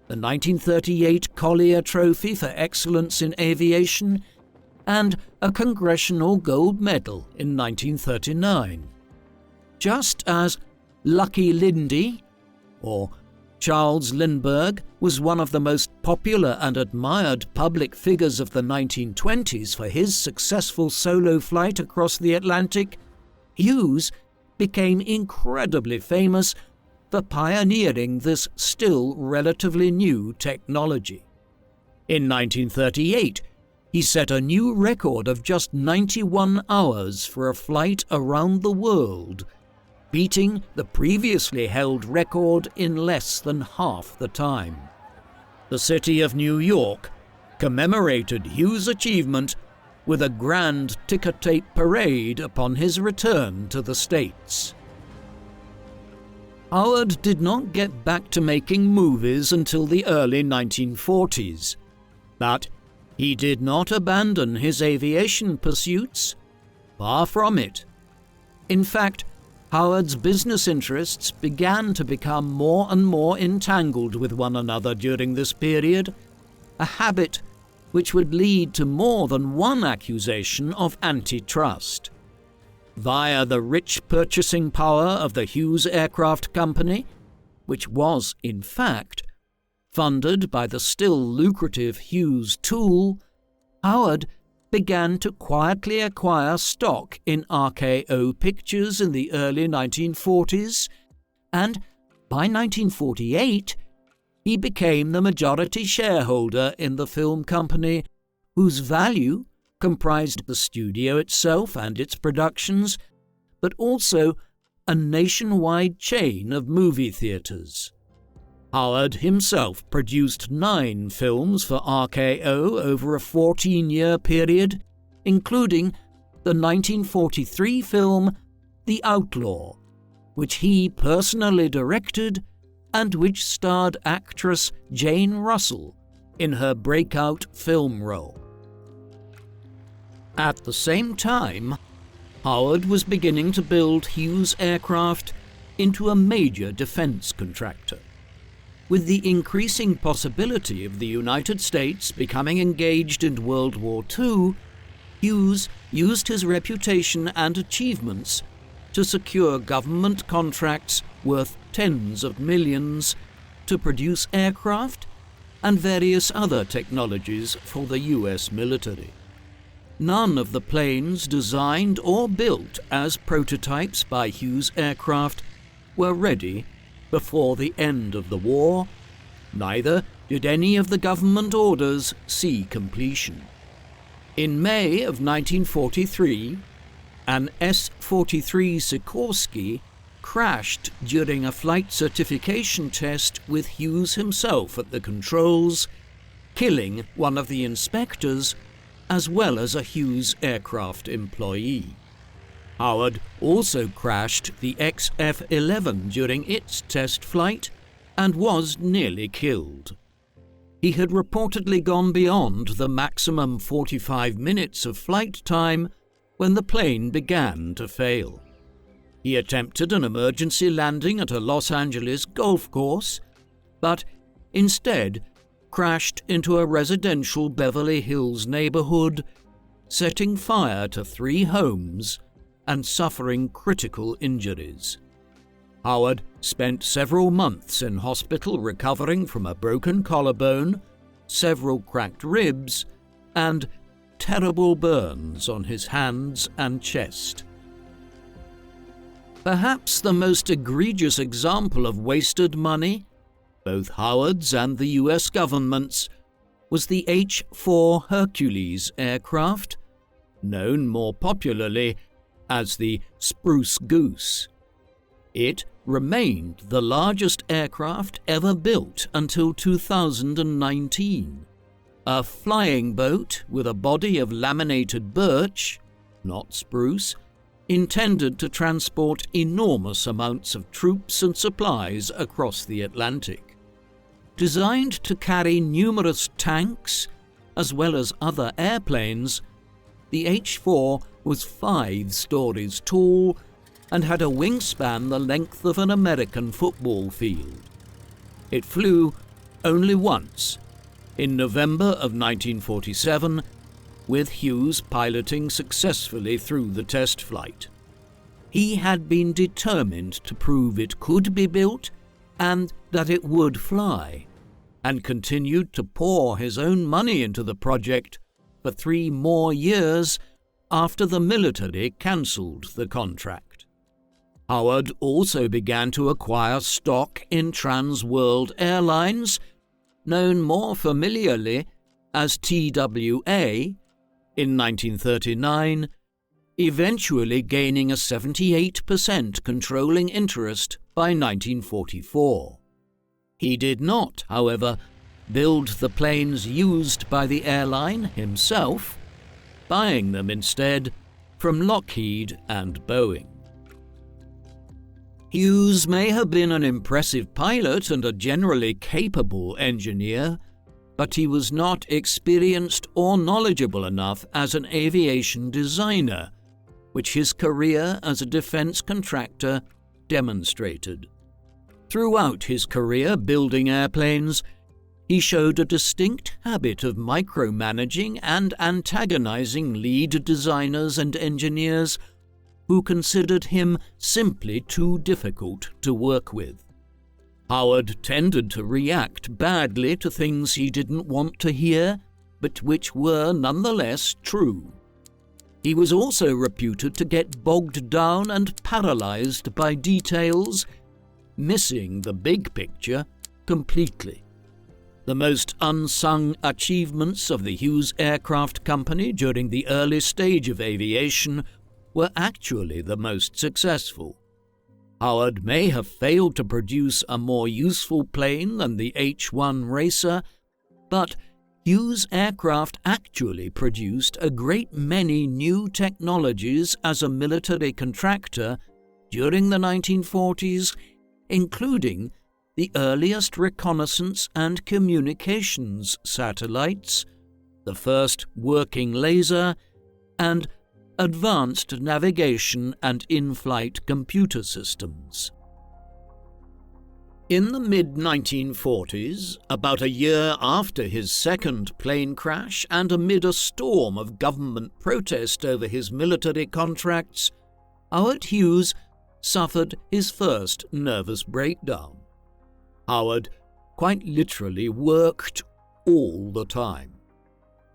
[SPEAKER 1] the 1938 Collier Trophy for Excellence in Aviation, and a Congressional Gold Medal in 1939. Just as Lucky Lindy, or Charles Lindbergh, was one of the most popular and admired public figures of the 1920s for his successful solo flight across the Atlantic, Hughes became incredibly famous for pioneering this still relatively new technology. In 1938, he set a new record of just 91 hours for a flight around the world, beating the previously held record in less than half the time. The city of New York commemorated Hughes' achievement with a grand ticker-tape parade upon his return to the States. Howard did not get back to making movies until the early 1940s, but he did not abandon his aviation pursuits. Far from it. In fact, Howard's business interests began to become more and more entangled with one another during this period, a habit which would lead to more than one accusation of antitrust. Via the rich purchasing power of the Hughes Aircraft Company, which was, in fact, funded by the still lucrative Hughes Tool, Howard began to quietly acquire stock in RKO Pictures in the early 1940s, and by 1948, he became the majority shareholder in the film company, whose value comprised the studio itself and its productions, but also a nationwide chain of movie theaters. Howard himself produced 9 films for RKO over a 14-year period, including the 1943 film The Outlaw, which he personally directed and which starred actress Jane Russell in her breakout film role. At the same time, Howard was beginning to build Hughes Aircraft into a major defense contractor. With the increasing possibility of the United States becoming engaged in World War II, Hughes used his reputation and achievements to secure government contracts worth tens of millions to produce aircraft and various other technologies for the US military. None of the planes designed or built as prototypes by Hughes Aircraft were ready before the end of the war. Neither did any of the government orders see completion. In May of 1943, an S-43 Sikorsky crashed during a flight certification test with Hughes himself at the controls, killing one of the inspectors as well as a Hughes aircraft employee. Howard also crashed the XF-11 during its test flight and was nearly killed. He had reportedly gone beyond the maximum 45 minutes of flight time when the plane began to fail. He attempted an emergency landing at a Los Angeles golf course, but instead crashed into a residential Beverly Hills neighborhood, setting fire to 3 homes and suffering critical injuries. Howard spent several months in hospital recovering from a broken collarbone, several cracked ribs, and terrible burns on his hands and chest. Perhaps the most egregious example of wasted money, both Howard's and the US government's, was the H-4 Hercules aircraft, known more popularly as the Spruce Goose. It remained the largest aircraft ever built until 2019. A flying boat with a body of laminated birch, not spruce, intended to transport enormous amounts of troops and supplies across the Atlantic. Designed to carry numerous tanks, as well as other airplanes, the H-4 was 5 stories tall and had a wingspan the length of an American football field. It flew only once, in November of 1947, with Hughes piloting successfully through the test flight. He had been determined to prove it could be built and that it would fly, and continued to pour his own money into the project for 3 more years after the military cancelled the contract. Howard also began to acquire stock in Trans World Airlines, known more familiarly as TWA, in 1939, eventually gaining a 78% controlling interest by 1944. He did not, however, build the planes used by the airline himself, buying them instead from Lockheed and Boeing. Hughes may have been an impressive pilot and a generally capable engineer, but he was not experienced or knowledgeable enough as an aviation designer, which his career as a defense contractor demonstrated. Throughout his career building airplanes, he showed a distinct habit of micromanaging and antagonizing lead designers and engineers who considered him simply too difficult to work with. Howard tended to react badly to things he didn't want to hear, but which were nonetheless true. He was also reputed to get bogged down and paralyzed by details, missing the big picture completely. The most unsung achievements of the Hughes Aircraft Company during the early stage of aviation were actually the most successful. Howard may have failed to produce a more useful plane than the H-1 Racer, but Hughes Aircraft actually produced a great many new technologies as a military contractor during the 1940s, including the earliest reconnaissance and communications satellites, the first working laser, and advanced navigation and in-flight computer systems. In the mid-1940s, about a year after his second plane crash and amid a storm of government protest over his military contracts, Howard Hughes suffered his first nervous breakdown. Howard quite literally worked all the time.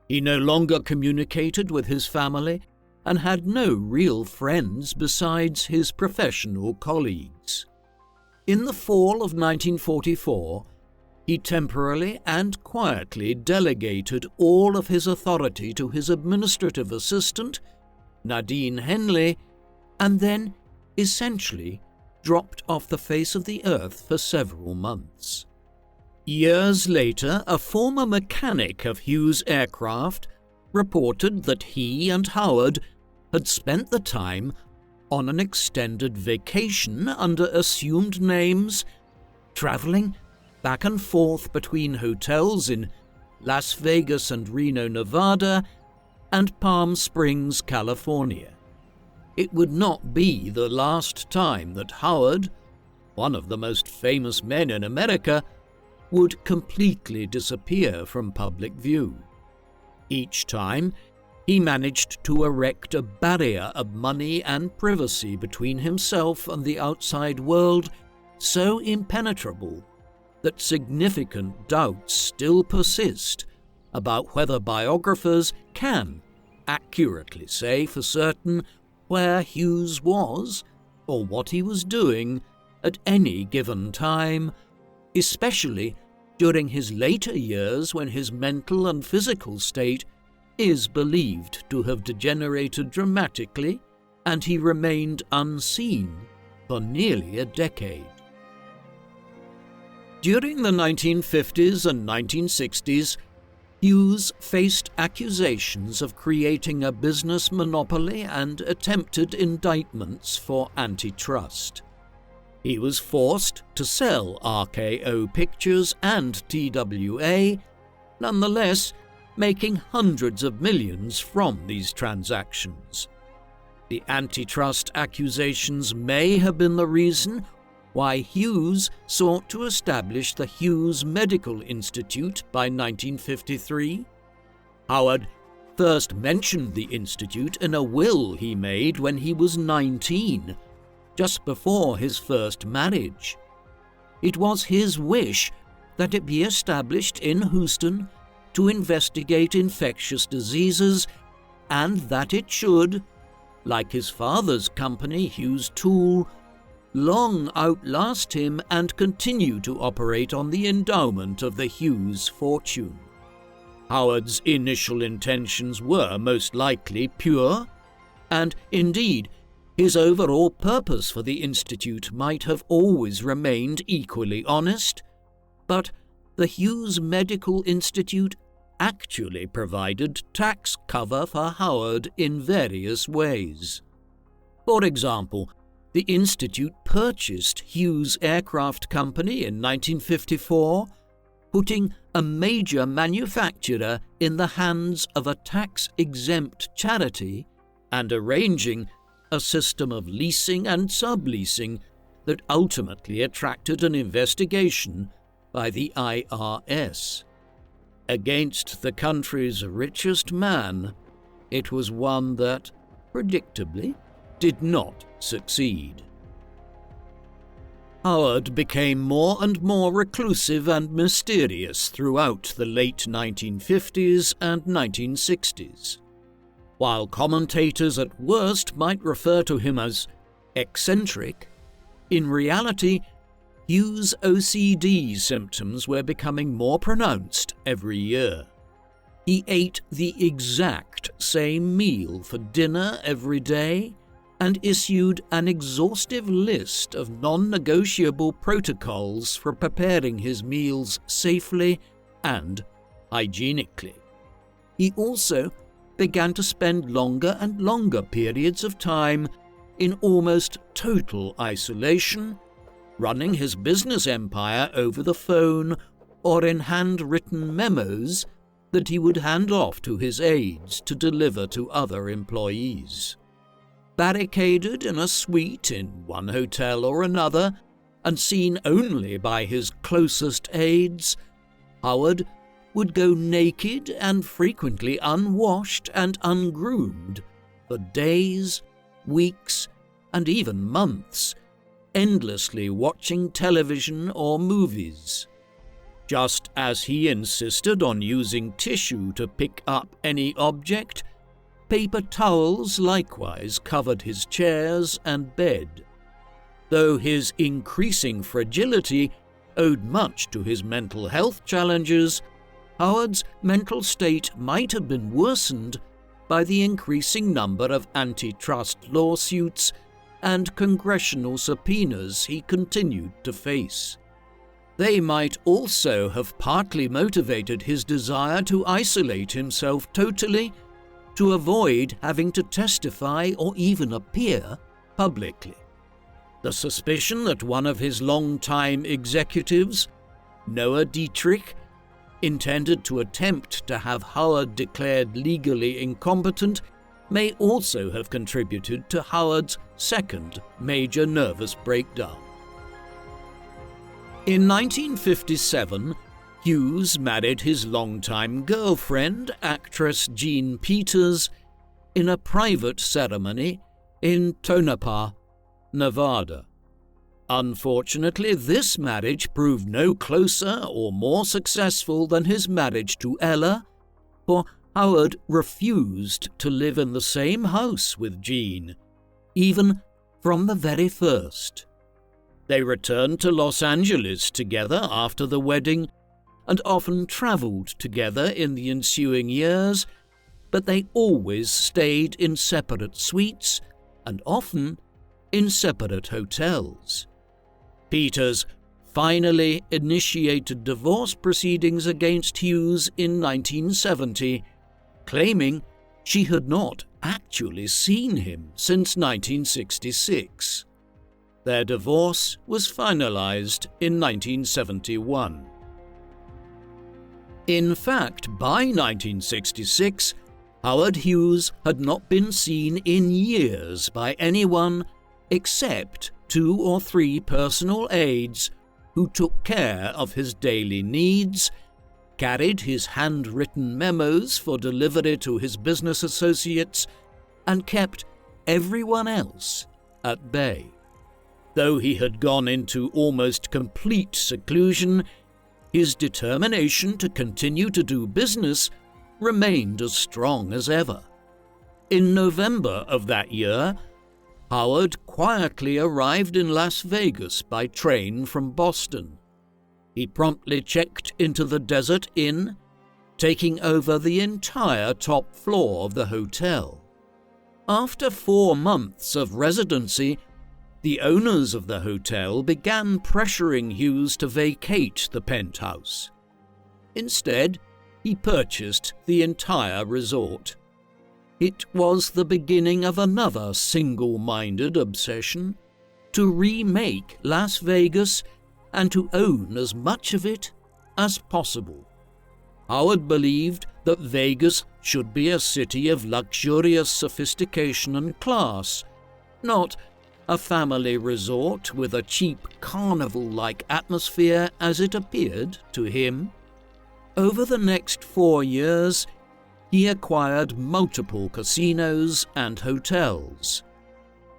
[SPEAKER 1] He no longer communicated with his family and had no real friends besides his professional colleagues. In the fall of 1944, he temporarily and quietly delegated all of his authority to his administrative assistant, Nadine Henley, and then essentially dropped off the face of the earth for several months. Years later, a former mechanic of Hughes aircraft reported that he and Howard had spent the time on an extended vacation under assumed names, traveling back and forth between hotels in Las Vegas and Reno, Nevada, and Palm Springs, California. It would not be the last time that Howard, one of the most famous men in America, would completely disappear from public view. Each time, he managed to erect a barrier of money and privacy between himself and the outside world so impenetrable that significant doubts still persist about whether biographers can accurately say for certain where Hughes was or what he was doing at any given time, especially during his later years when his mental and physical state is believed to have degenerated dramatically and he remained unseen for nearly a decade. During the 1950s and 1960s, Hughes faced accusations of creating a business monopoly and attempted indictments for antitrust. He was forced to sell RKO Pictures and TWA, nonetheless making hundreds of millions from these transactions. The antitrust accusations may have been the reason why Hughes sought to establish the Hughes Medical Institute by 1953. Howard first mentioned the institute in a will he made when he was 19, just before his first marriage. It was his wish that it be established in Houston to investigate infectious diseases and that it should, like his father's company, Hughes Tool, long outlast him and continue to operate on the endowment of the Hughes fortune. Howard's initial intentions were most likely pure, and indeed, his overall purpose for the Institute might have always remained equally honest, but the Hughes Medical Institute actually provided tax cover for Howard in various ways. For example, the Institute purchased Hughes Aircraft Company in 1954, putting a major manufacturer in the hands of a tax-exempt charity and arranging a system of leasing and subleasing that ultimately attracted an investigation by the IRS. Against the country's richest man, it was one that, predictably, did not succeed. Howard became more and more reclusive and mysterious throughout the late 1950s and 1960s. While commentators at worst might refer to him as eccentric, in reality, Hughes' OCD symptoms were becoming more pronounced every year. He ate the exact same meal for dinner every day and issued an exhaustive list of non-negotiable protocols for preparing his meals safely and hygienically. He also began to spend longer and longer periods of time in almost total isolation, running his business empire over the phone or in handwritten memos that he would hand off to his aides to deliver to other employees. Barricaded in a suite in one hotel or another, and seen only by his closest aides, Howard would go naked and frequently unwashed and ungroomed for days, weeks, and even months, endlessly watching television or movies. Just as he insisted on using tissue to pick up any object, paper towels likewise covered his chairs and bed. Though his increasing fragility owed much to his mental health challenges, Howard's mental state might have been worsened by the increasing number of antitrust lawsuits and congressional subpoenas he continued to face. They might also have partly motivated his desire to isolate himself totally, to avoid having to testify or even appear publicly. The suspicion that one of his longtime executives, Noah Dietrich, intended to attempt to have Howard declared legally incompetent may also have contributed to Howard's second major nervous breakdown. In 1957, Hughes married his longtime girlfriend, actress Jean Peters, in a private ceremony in Tonopah, Nevada. Unfortunately, this marriage proved no closer or more successful than his marriage to Ella, for Howard refused to live in the same house with Jean, even from the very first. They returned to Los Angeles together after the wedding and often traveled together in the ensuing years, but they always stayed in separate suites and often in separate hotels. Peters finally initiated divorce proceedings against Hughes in 1970, claiming she had not actually seen him since 1966. Their divorce was finalized in 1971. In fact, by 1966, Howard Hughes had not been seen in years by anyone except 2 or 3 personal aides who took care of his daily needs, carried his handwritten memos for delivery to his business associates, and kept everyone else at bay. Though he had gone into almost complete seclusion, his determination to continue to do business remained as strong as ever. In November of that year, Howard quietly arrived in Las Vegas by train from Boston. He promptly checked into the Desert Inn, taking over the entire top floor of the hotel. After 4 months of residency, the owners of the hotel began pressuring Hughes to vacate the penthouse. Instead, he purchased the entire resort. It was the beginning of another single-minded obsession: to remake Las Vegas and to own as much of it as possible. Howard believed that Vegas should be a city of luxurious sophistication and class, not a family resort with a cheap carnival-like atmosphere as it appeared to him. Over the next 4 years, he acquired multiple casinos and hotels.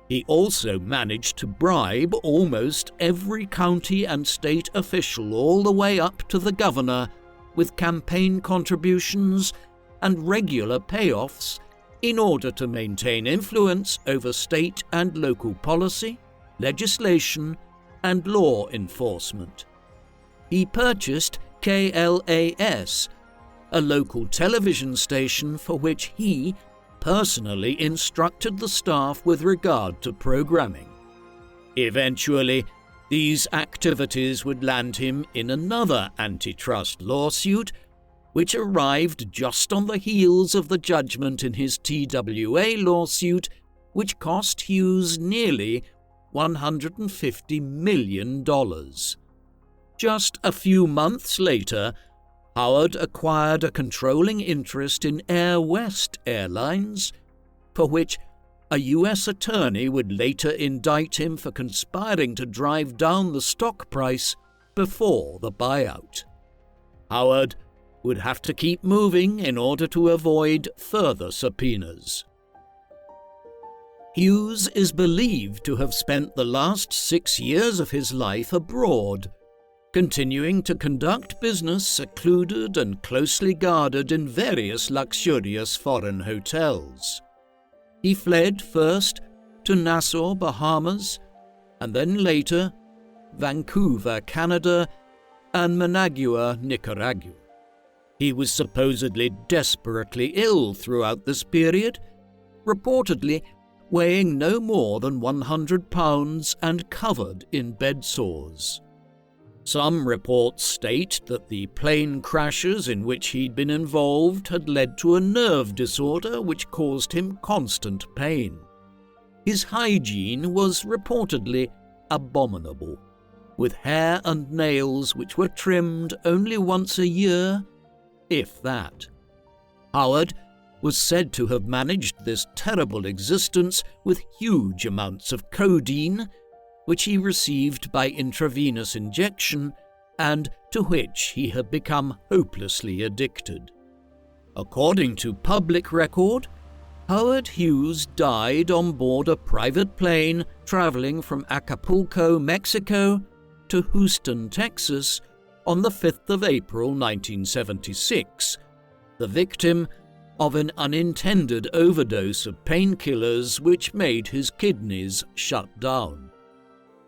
[SPEAKER 1] He also managed to bribe almost every county and state official all the way up to the governor with campaign contributions and regular payoffs in order to maintain influence over state and local policy, legislation, and law enforcement. He purchased KLAS, a local television station for which he personally instructed the staff with regard to programming. Eventually, these activities would land him in another antitrust lawsuit, which arrived just on the heels of the judgment in his TWA lawsuit, which cost Hughes nearly $150 million. Just a few months later, Howard acquired a controlling interest in Air West Airlines, for which a U.S. attorney would later indict him for conspiring to drive down the stock price before the buyout. Howard would have to keep moving in order to avoid further subpoenas. Hughes is believed to have spent the last 6 years of his life abroad, continuing to conduct business secluded and closely guarded in various luxurious foreign hotels. He fled first to Nassau, Bahamas, and then later Vancouver, Canada, and Managua, Nicaragua. He was supposedly desperately ill throughout this period, reportedly weighing no more than 100 pounds and covered in bed sores. Some reports state that the plane crashes in which he'd been involved had led to a nerve disorder which caused him constant pain. His hygiene was reportedly abominable, with hair and nails which were trimmed only once a year, if that. Howard was said to have managed this terrible existence with huge amounts of codeine, which he received by intravenous injection and to which he had become hopelessly addicted. According to public record, Howard Hughes died on board a private plane traveling from Acapulco, Mexico to Houston, Texas on the 5th of April 1976, the victim of an unintended overdose of painkillers which made his kidneys shut down.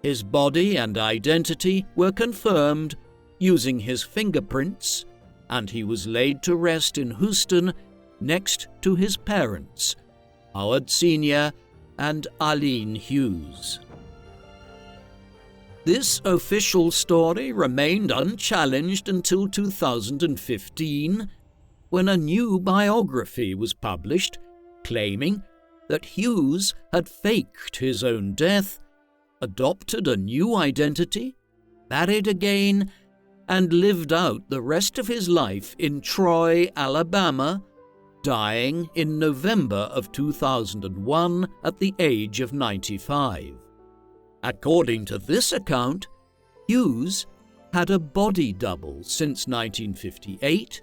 [SPEAKER 1] His body and identity were confirmed using his fingerprints, and he was laid to rest in Houston next to his parents, Howard Sr. and Arlene Hughes. This official story remained unchallenged until 2015, when a new biography was published claiming that Hughes had faked his own death, adopted a new identity, married again, and lived out the rest of his life in Troy, Alabama, dying in November of 2001 at the age of 95. According to this account, Hughes had a body double since 1958,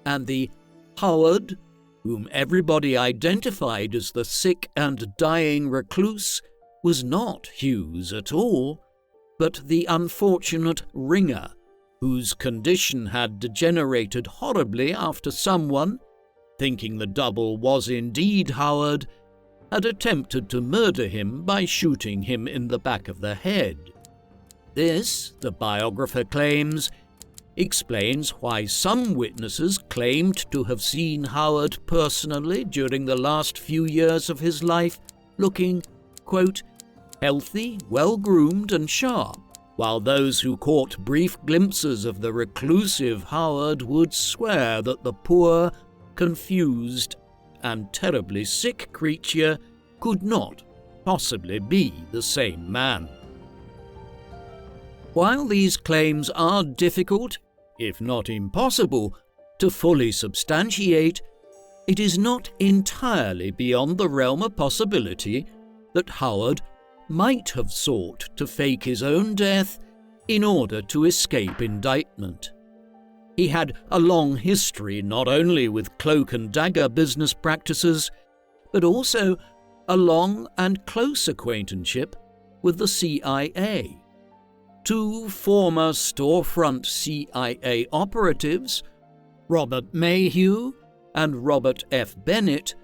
[SPEAKER 1] and the Howard, whom everybody identified as the sick and dying recluse, was not Hughes at all, but the unfortunate ringer, whose condition had degenerated horribly after someone, thinking the double was indeed Howard, had attempted to murder him by shooting him in the back of the head. This, the biographer claims, explains why some witnesses claimed to have seen Howard personally during the last few years of his life looking, quote, healthy, well-groomed and sharp, while those who caught brief glimpses of the reclusive Howard would swear that the poor, confused, and terribly sick creature could not possibly be the same man. While these claims are difficult, if not impossible, to fully substantiate, it is not entirely beyond the realm of possibility that Howard might have sought to fake his own death in order to escape indictment. He had a long history not only with cloak and dagger business practices, but also a long and close acquaintanceship with the CIA. Two former storefront CIA operatives, Robert Mayhew and Robert F. Bennett,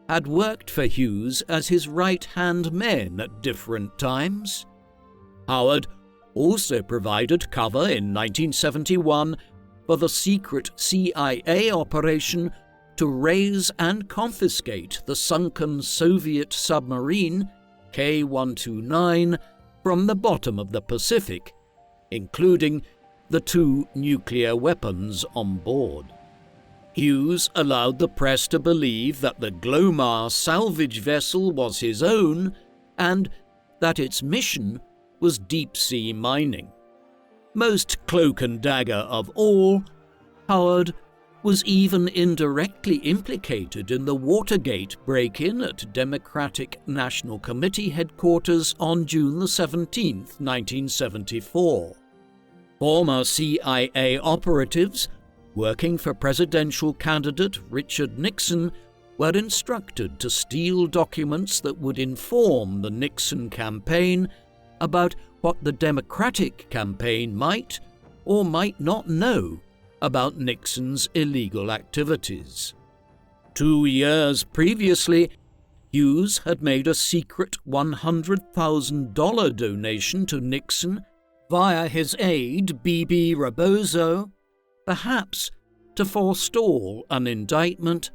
[SPEAKER 1] had worked for Hughes as his right-hand men at different times. Howard also provided cover in 1971 for the secret CIA operation to raise and confiscate the sunken Soviet submarine K-129 from the bottom of the Pacific, including the 2 nuclear weapons on board. Hughes allowed the press to believe that the Glomar salvage vessel was his own and that its mission was deep-sea mining. Most cloak and dagger of all, Howard was even indirectly implicated in the Watergate break-in at Democratic National Committee headquarters on June 17, 1974. Former CIA operatives working for presidential candidate Richard Nixon were instructed to steal documents that would inform the Nixon campaign about what the Democratic campaign might or might not know about Nixon's illegal activities. 2 years previously, Hughes had made a secret $100,000 donation to Nixon via his aide B.B. Rebozo, perhaps to forestall an indictment,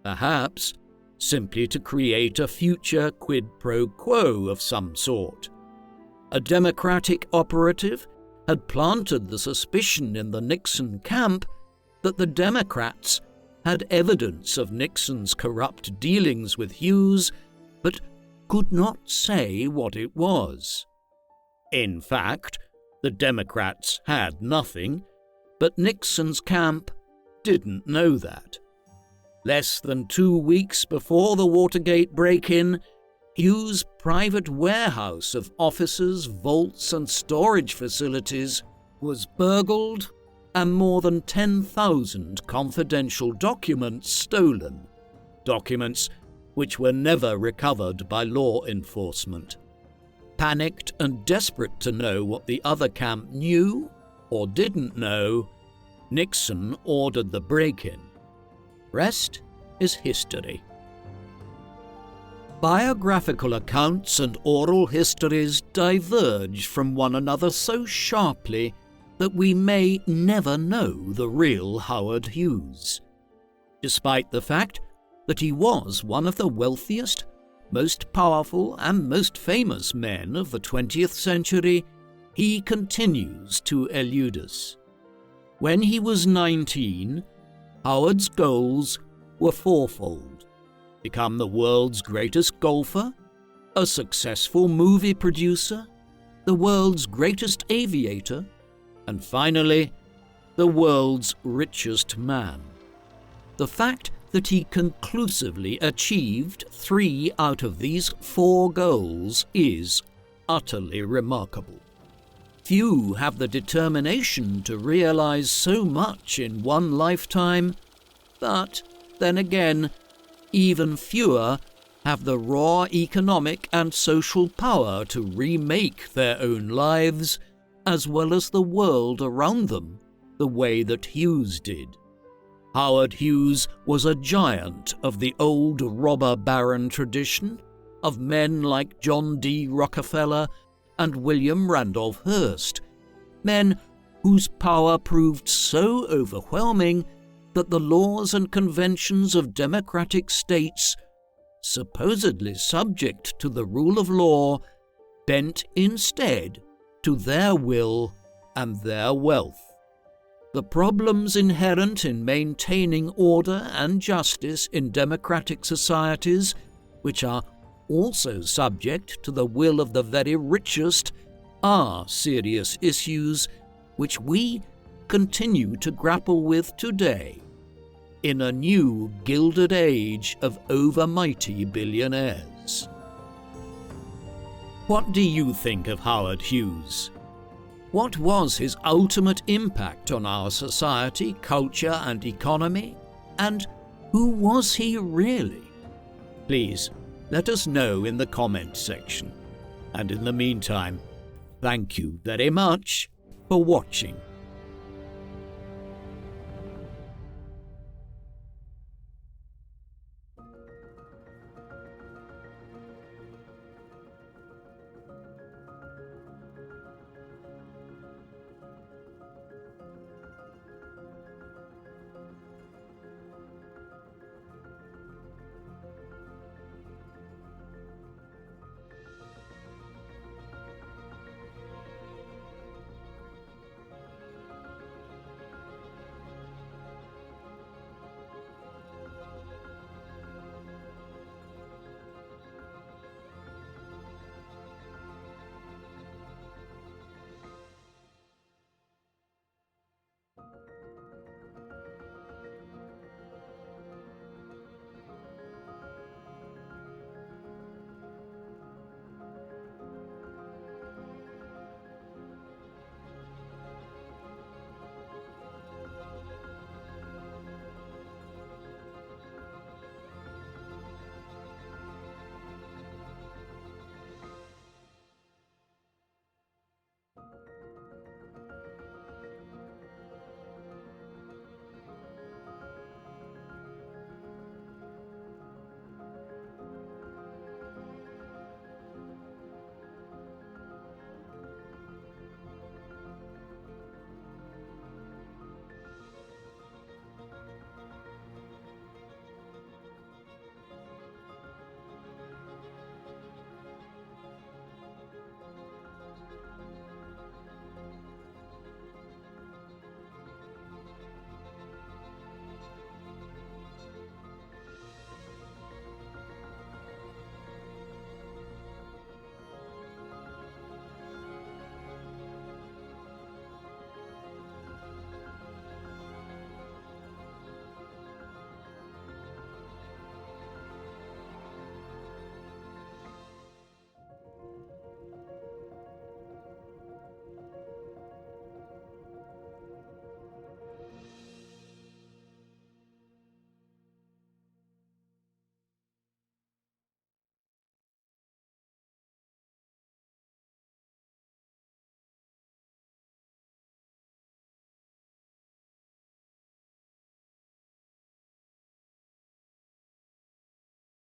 [SPEAKER 1] perhaps simply to create a future quid pro quo of some sort. A Democratic operative had planted the suspicion in the Nixon camp that the Democrats had evidence of Nixon's corrupt dealings with Hughes, but could not say what it was. In fact, the Democrats had nothing, but Nixon's camp didn't know that. Less than 2 weeks before the Watergate break-in, Hughes' private warehouse of offices, vaults and storage facilities was burgled and more than 10,000 confidential documents stolen, documents which were never recovered by law enforcement. Panicked and desperate to know what the other camp knew or didn't know, Nixon ordered the break-in. Rest is history. Biographical accounts and oral histories diverge from one another so sharply that we may never know the real Howard Hughes. Despite the fact that he was one of the wealthiest, most powerful and most famous men of the 20th century, he continues to elude us. When he was 19, Howard's goals were fourfold: become the world's greatest golfer, a successful movie producer, the world's greatest aviator, and finally, the world's richest man. The fact that he conclusively achieved 3 out of these 4 goals is utterly remarkable. Few have the determination to realize so much in one lifetime, but then again, even fewer have the raw economic and social power to remake their own lives, as well as the world around them, the way that Hughes did. Howard Hughes was a giant of the old robber baron tradition, of men like John D. Rockefeller and William Randolph Hearst, men whose power proved so overwhelming that the laws and conventions of democratic states, supposedly subject to the rule of law, bent instead to their will and their wealth. The problems inherent in maintaining order and justice in democratic societies, which are also subject to the will of the very richest, are serious issues which we continue to grapple with today, in a new gilded age of overmighty billionaires. What do you think of Howard Hughes? What was his ultimate impact on our society, culture, and economy? And who was he really? Please, let us know in the comment section. And in the meantime, thank you very much for watching.